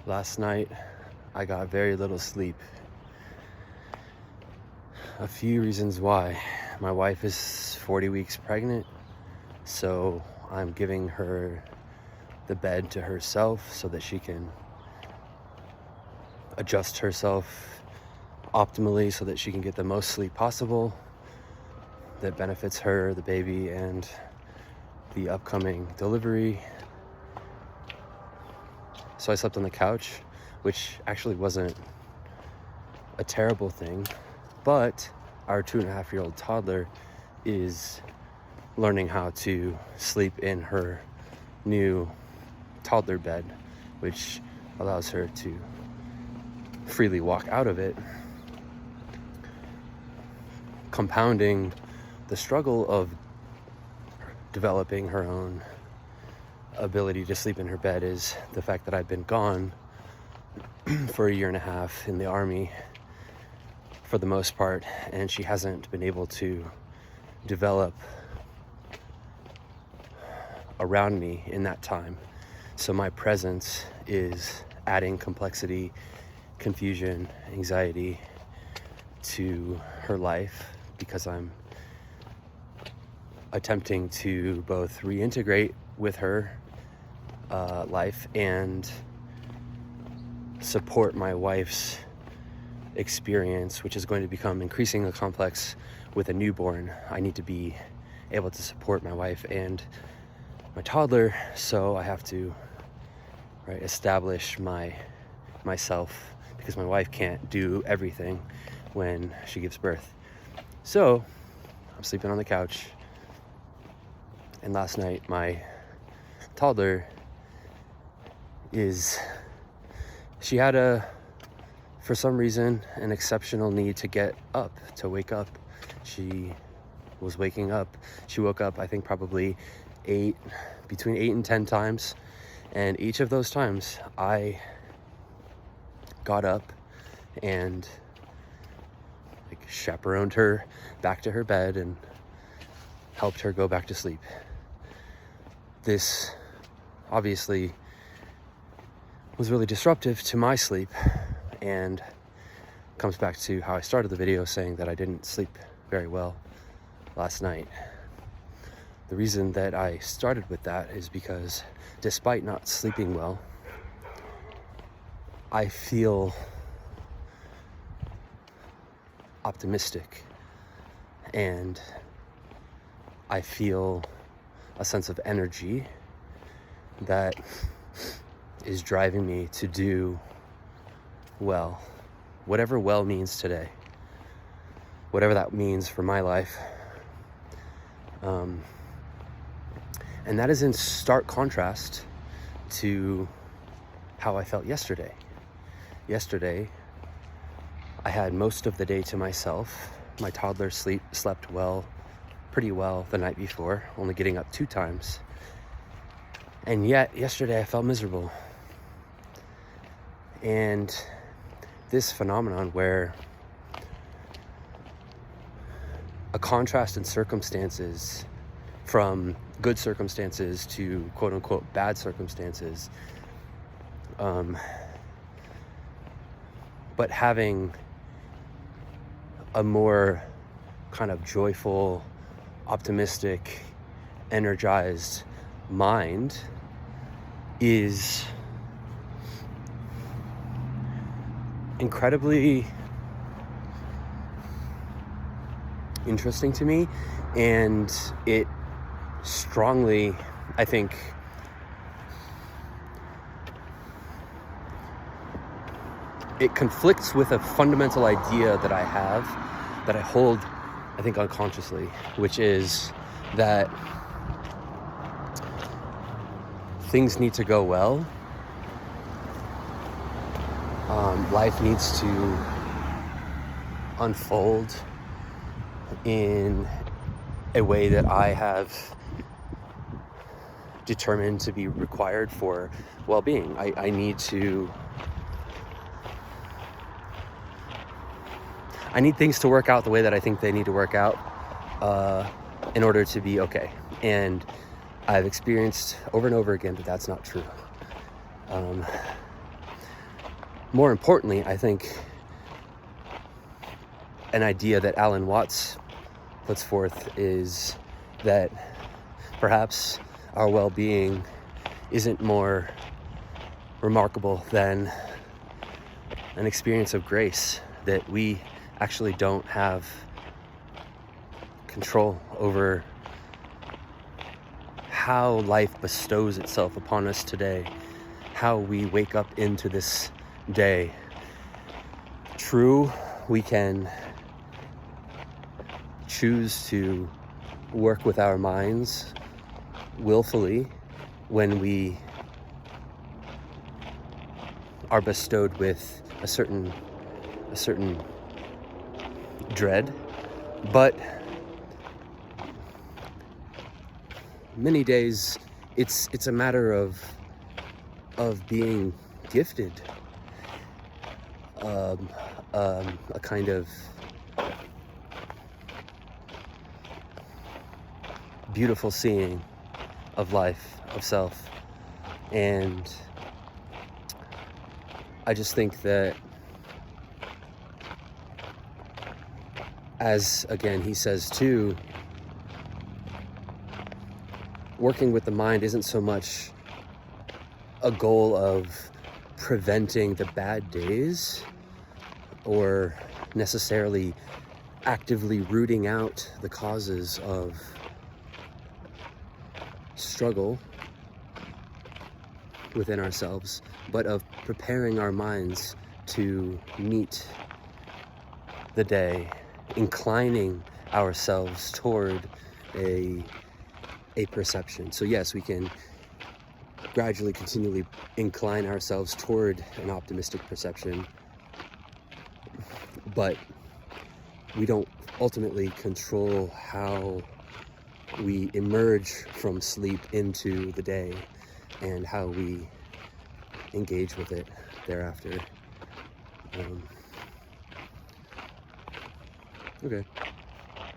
Last night, I got very little sleep. A few reasons why. My wife is 40 weeks pregnant, so I'm giving her the bed to herself so that she can adjust herself optimally so that she can get the most sleep possible that benefits her, the baby, and the upcoming delivery. So I slept on the couch, which actually wasn't a terrible thing, but our 2.5-year-old toddler is learning how to sleep in her new toddler bed, which allows her to freely walk out of it, compounding the struggle of developing her own ability to sleep in her bed is the fact that I've been gone for 1.5 years in the Army for the most part, and she hasn't been able to develop around me in that time. So my presence is adding complexity, confusion, anxiety to her life because I'm attempting to both reintegrate with her life and support my wife's experience, which is going to become increasingly complex with a newborn. I need to be able to support my wife and my toddler, so I have to establish myself because my wife can't do everything when she gives birth. So I'm sleeping on the couch, and last night my toddler she had for some reason, an exceptional need to wake up. She was waking up. She woke up, I think, probably between 8 and 10 times. And each of those times, I got up and chaperoned her back to her bed and helped her go back to sleep. This obviously was really disruptive to my sleep, and comes back to how I started the video saying that I didn't sleep very well last night. The reason that I started with that is because despite not sleeping well, I feel optimistic and I feel a sense of energy that is driving me to do well, whatever well means today, whatever that means for my life. And that is in stark contrast to how I felt yesterday. Yesterday, I had most of the day to myself. My toddler slept pretty well the night before, only getting up 2 times. And yet, yesterday I felt miserable. And this phenomenon where a contrast in circumstances from good circumstances to quote unquote bad circumstances, but having a more kind of joyful, optimistic, energized mind is incredibly interesting to me, and it strongly, I think, it conflicts with a fundamental idea that I have, that I hold, I think, unconsciously, which is that things need to go well. Life needs to unfold in a way that I have determined to be required for well-being. I need things to work out the way that I think they need to work out in order to be okay. And I've experienced over and over again that that's not true. more importantly, I think an idea that Alan Watts puts forth is that perhaps our well-being isn't more remarkable than an experience of grace, that we actually don't have control over how life bestows itself upon us today, how we wake up into this day. True, we can choose to work with our minds willfully when we are bestowed with a certain dread, but many days it's a matter of being gifted a kind of beautiful seeing of life, of self. And I just think that, as again he says too, working with the mind isn't so much a goal of preventing the bad days or necessarily actively rooting out the causes of struggle within ourselves, but of preparing our minds to meet the day, inclining ourselves toward a perception. So yes, we can gradually, continually incline ourselves toward an optimistic perception, but we don't ultimately control how we emerge from sleep into the day and how we engage with it thereafter. Okay.